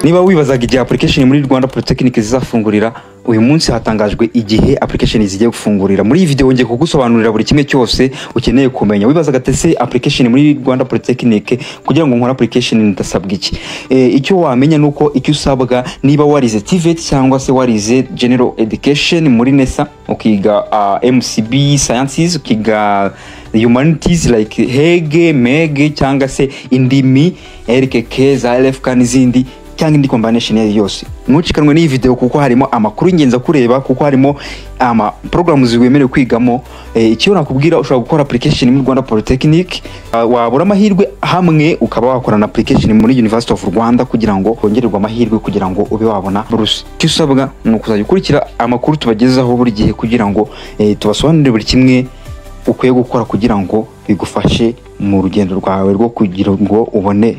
Niba wibazaga igihe application muri Rwanda Polytechnic zizafungurira, uyu munsi hatangajwe igihe application zigiye gufungurira. Muri iyi video ngiye kugusobanurira buri kimwe cyose ukeneye kumenya. Wibazaga tese application muri Rwanda Polytechnic kugira ngo nkora application ndasabwa iki? Icyo wamenya nuko icyo usabwa niba warize TVET cyangwa se warize General Education muri NESA ukiga MCB Sciences, ukiga Humanities like Hege, Mege cyangwa se indimi RKK za LFK n'izindi cyangwa indi combination yose. Ntucikanwe n'iyi video kuko harimo amakuru ingenza kureba, kuko harimo ama programs ziwemerewe kwigamo. Icyo nakubwira, ushobora gukora application muri Rwanda Polytechnic, wabura amahirwe hamwe ukaba wakorana application muri University of Rwanda kugira ngo hongererwe amahirwe kugira ngo ube wabona buruse. Icyo usabwa ni ukuzajya ukurikira amakuru tubagezaho buri gihe kugira ngo tubasobanurire buri kimwe ukwiye gukora kugira ngo bigufashe mu rugendo rwawe rwo kugira ngo ubone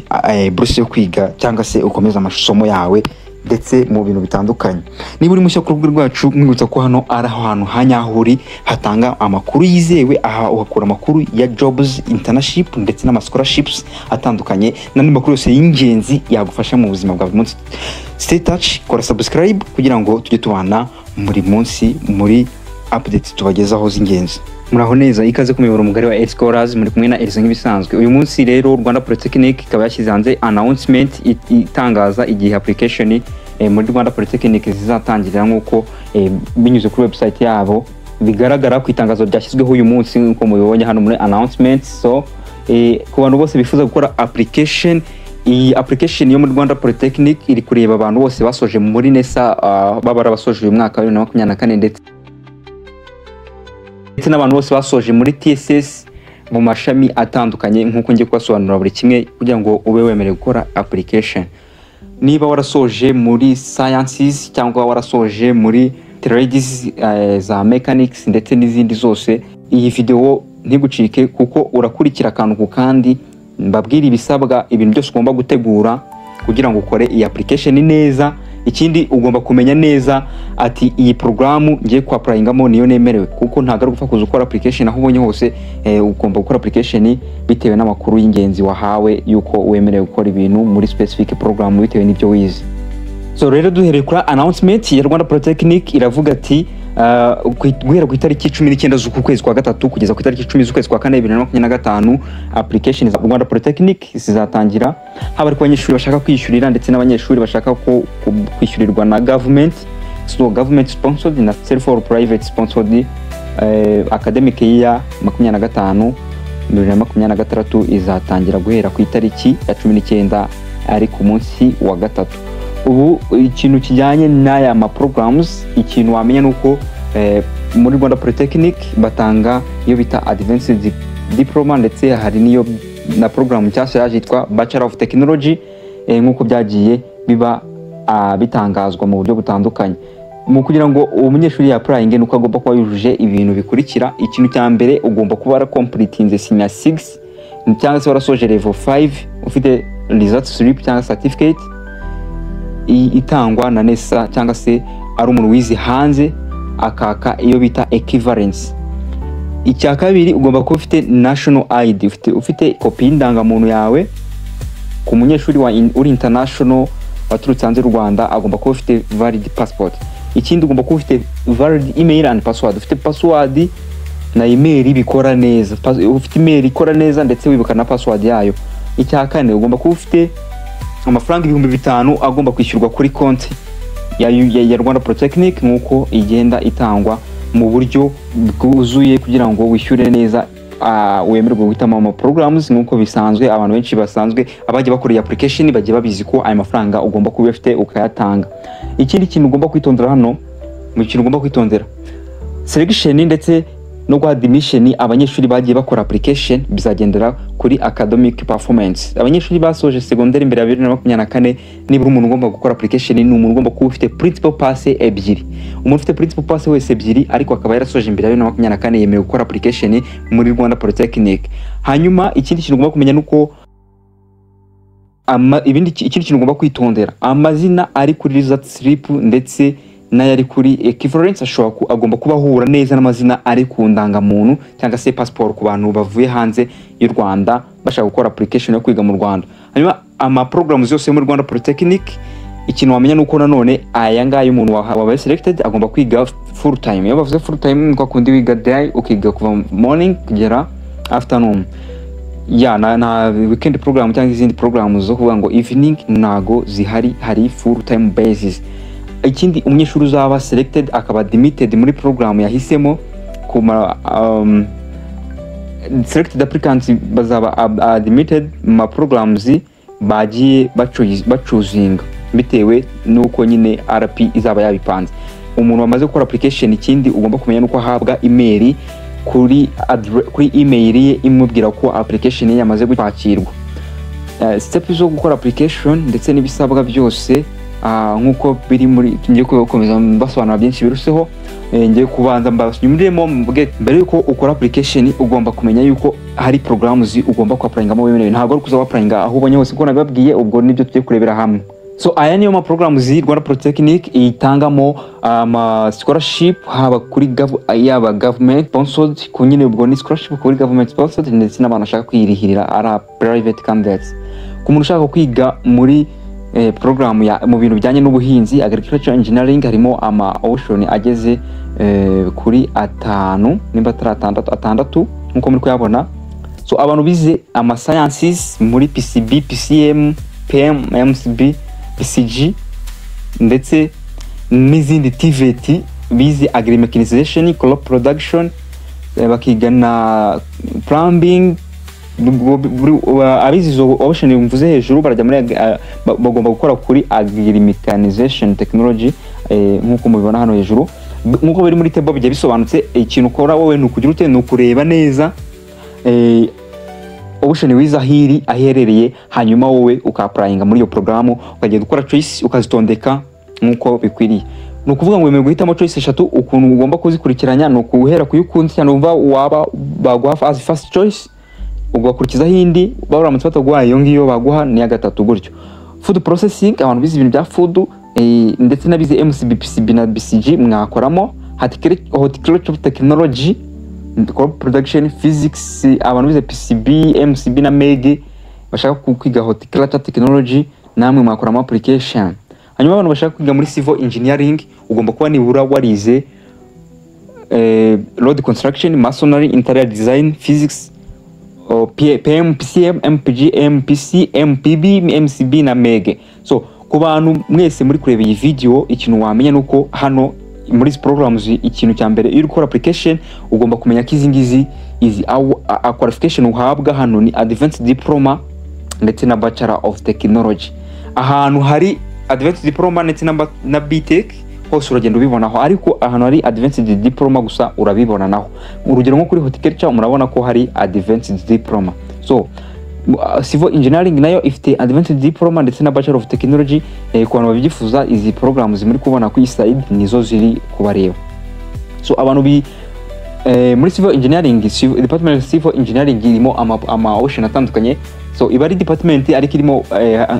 buruse yo kwiga cyangwa se ukomeza amasomo yawe ndetse mu bintu bitandukanye. Niba uri mushya ku rubuga rwacu, mwibutsa ko hano ari ahantu hanyahuri hatanga amakuru yizewe, aha uhakura amakuru ya jobs, internship ndetse n'ama scholarships atandukanye n'andi makuru yose y'ingenzi yagufasha mu buzima bwa buri munsi. Stay touch, kora subscribe kugira ngo tujye tubana muri munsi muri updates tubagezaho z'ingenzi. Muraho neza, ikaze ku muyoboro mugari wa Scholars, muri kumwe na Elisa nk'ibisanzwe. Uyu munsi rero Rwanda Polytechnic ikaba yashyize hanze announcement itangaza igihe application muri Rwanda Polytechnic zizatangirira, nk'uko binyuze kuri website yabo bigaragara ku itangazo ryashyizweho uyu munsi nk'uko mubibonye hano muri announcement. So ku bantu bose bifuza gukora application, iyi application yo muri Rwanda Polytechnic iri kureba abantu bose basoje muri NESA, babara basoje uyu mwaka wa 2024 ndetse n'abantu bose basoje muri TSS mu mashami atandukanye, nk'uko ngiye kubasobanurira buri kimwe kugira ngo ube wemerewe gukora application. Niba warasoje muri Sciences cyangwa warasoje muri Trades za Mechanics ndetse n'izindi zose, iyi video ntigucike kuko urakurikira akantu ku kandi mbabwira ibisabwa, ibintu byose ugomba gutegura kugira ngo ukore iyi application neza. Ikindi ugomba kumenya neza ati iyi programu ngiye ku applyingamo niyo nemerewe, kuko ntago ari gupfa kuza ukora application aho ubonye hose. Ugomba gukora application bitewe n'amakuru y'ingenzi wahawe yuko wemerewe gukora ibintu muri specific program bitewe n'ibyo wize. So rero duhereye kuri announcement ya Rwanda Polytechnic iravuga ati guhera ku itariki 19 z'uku kwezi kwa gatatu kugeza ku itariki 10 z'ukwezi kwa kane 2025 application za Rwanda Polytechnic zizatangira, haba ari ku banyeshuri bashaka kwiyishyurira ndetse n'abanyeshuri bashaka kwishyurirwa na government. So government sponsored na self or private sponsored academic year 2025 2026 izatangira guhera ku itariki ya 19 ari ku munsi wa gatatu. Ubu ikintu kijyanye n'aya ama programs, ikintu wamenya nuko muri Rwanda Polytechnic batanga iyo bita advanced diploma ndetse hari niyo na program cyase yitwa Bachelor of Technology, nk'uko byagiye biba bitangazwa mu buryo butandukanye. Mu kugira ngo umunyeshuri ya applying nuko agomba kuba yujuje ibintu bikurikira. Ikintu cya mbere ugomba kuba ara completing senior 6 cyangwa se warasoje level 5 ufite result slip cyangwa certificate itangwa na NESA, cyangwa se ari umuntu wize hanze akaka iyo bita equivalence. Icya kabiri ugomba kuba ufite national ID, ufite kopi y'indangamuntu yawe. Ku munyeshuri uri international waturutse hanze y'u Rwanda agomba kuba ufite valid passport. Ikindi ugomba kuba ufite valid email and password, ufite password na email bikora neza, ufite email ikora neza ndetse wibuka na password yayo. Icya kane ugomba kuba ufite amafaranga 5,000 agomba kwishyurwa kuri konti ya Rwanda Polytechnic, nk'uko igenda itangwa mu buryo bwuzuye kugira ngo wishyure neza, wemererwe guhitamo ama programs nk'uko bisanzwe. Abantu benshi basanzwe abaje bakora application bagiye babizi ko aya mafaranga ugomba kuba ufite ukayatanga. Ikindi kintu ugomba kwitondera hano, mu kintu ugomba kwitondera selection ndetse no gwa admission, abanyeshuri bagiye bakora application bizagendera kuri academic performance. Abanyeshuri basoje secondaire imbere ya 2024 nibura umuntu ugomba gukora application ni umuntu ugomba kuba ufite principal pass ebyiri. Umuntu ufite principal pass wese ebyiri ariko akaba yarasoje imbere ya 2024 yemewe gukora application muri Rwanda Polytechnic. Hanyuma ikindi kintu ugomba kumenya nuko ikindi kintu ugomba kwitondera, amazina ari kuri result slip ndetse n'ayari kuri equivalence agomba kuba ahura neza n'amazina ari ku ndangamuntu cyangwa se passport ku bantu bavuye hanze y'u Rwanda bashaka gukora application yo kwiga mu Rwanda. Hanyuma ama programs yose muri Rwanda Polytechnic ikintu wamenya nuko nanone aya ngaya umuntu wabaye selected agomba kwiga full time. Iyo bavuze full time ni kwa kundi wiga day ukiga kuva morning kugera afternoon. Na weekend program cyangwa izindi programs zo kuvuga ngo evening nago zihari, hari full time basis. Ikindi umunyeshuri uzaba selected akaba admitted muri program yahisemo kuma selected applicants bazaba admitted ma programs bagiye bachuzinga bitewe nuko nyine RP izaba yabipanze. Umuntu wamaze gukora application ikindi ugomba kumenya nuko ahabwa email kuri email ye imubwira ko application ye yamaze kwakirwa. Step zo gukora application ndetse n'ibisabwa byose nkuko biri muri ngiye gukomeza basobanura byinshi biruseho. Ngiye kubanza mbashyumuremo mvuge mbere yuko ukora application ugomba kumenya yuko hari programs ugomba ku applyingamo wemerewe, ntabwo ari kuza applyinga aho ubonye hose ko nababwiye. Ubwo nibyo tugiye kurebera hamwe. So aya niyo ma programs Rwanda Polytechnic itangamo scholarship haba kuri yaba government sponsored ku nyine ubwo ni scholarship kuri government sponsored ndetse n'abantu bashaka kwirihirira ara private candidates. Ku muntu ushaka kwiga muri program ya mu bintu bijyanye n'ubuhinzi agriculture engineering harimo ama option ageze kuri 5 nimba 6 nkuko muri kuyabona. So abantu bize ama sciences muri PCB, PCM, PM, MCB, PCG ndetse n'izindi TVET bize agri-mechanization, crop production, bakiga na plumbing. Abizi zo option mvuze hejuru barajya muri bagomba gukora kuri agri-mechanization technology nkuko mubibona hano hejuru. Nkuko biri muri table bijya bisobanutse, ikintu ukora wowe nukugira ute nukureba neza option wiza hiri aherereye, hanyuma wowe ukapplyinga muri iyo program ukagenda ukora choice ukazitondeka nkuko bikwiriye. Nukuvuga ngo wemewe guhitamo choice 3 ukuntu ugomba kuzikurikiranya no kuhera kuyukunzi cyane umva waba baguha as first choice ugakurikiza hindi baramutse batagwaye iyo ngiyo baguha ni ya gatatu gutyo. Food processing abantu bize ibintu bya food ndetse nabize MCB, PCB na BCG mwakoramo. Horticulture technology, crop production, physics abantu bize PCB, MCB na MEG bashaka kwiga horticulture technology namwe mwakoramo application. Hanyuma abantu bashaka kwiga muri civil engineering ugomba kuba nibura warize road construction, masonry, interior design, physics, PM, PCM, MPG, MPC, MPB, MCB na MEG. So ku bantu mwese muri kureba iyi video ikintu wamenya nuko hano muri programs ikintu cya mbere iyo ukora application ugomba kumenya ko izi qualification uhabwa hano ni advanced diploma ndetse na bachelor of technology. Ahantu hari advanced diploma ndetse na BTech hose uragenda ubibonaho, ariko ahantu hari advanced diploma gusa urabibona naho. Urugero nko kuri horticulture murabona ko hari advanced diploma. So civil engineering nayo ifite advanced diploma ndetse na bachelor of technology. Ku bantu babyifuza izi programs muri kubona ku side nizo ziri kubareba. So abantu muri civil engineering, department of civil engineering irimo ama option atandukanye. So ibari department ariko irimo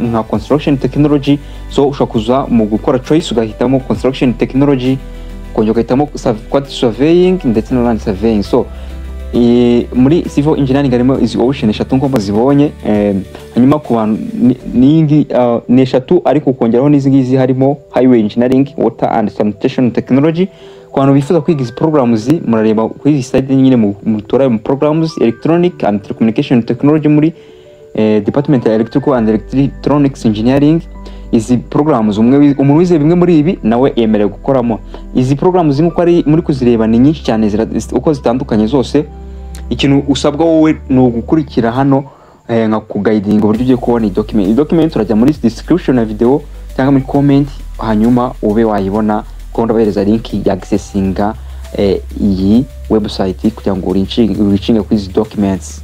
nka construction technology. So ushaka kuza mu gukora choice ugahitamo construction technology, kongera ugahitamo quantity surveying ndetse na land surveying. So muri civil engineering harimo izi option 3 nko bazibonye. Hanyuma ku bantu ningi ni 3 ariko kongeraho n'izi ngizi harimo highway engineering, water and sanitation technology. Ku bantu bifuza kwiga izi programs murareba kuri izi side nyine mu tora mu programs electronic and telecommunication technology muri department ya electrical and electronics engineering. Izi programs umuntu wize bimwe muri ibi nawe yemerewe gukoramo. Izi programs nkuko ari muri kuzireba ni nyinshi cyane uko zitandukanye zose. Ikintu usabwa wowe no gukurikira hano nka ku guiding uburyo ugiye kubona document urajya muri description ya video cyangwa muri comment, hanyuma ube wayibona ko ndabahereza link ya accessinga iyi website kugira ngo uricinge kuri izi documents.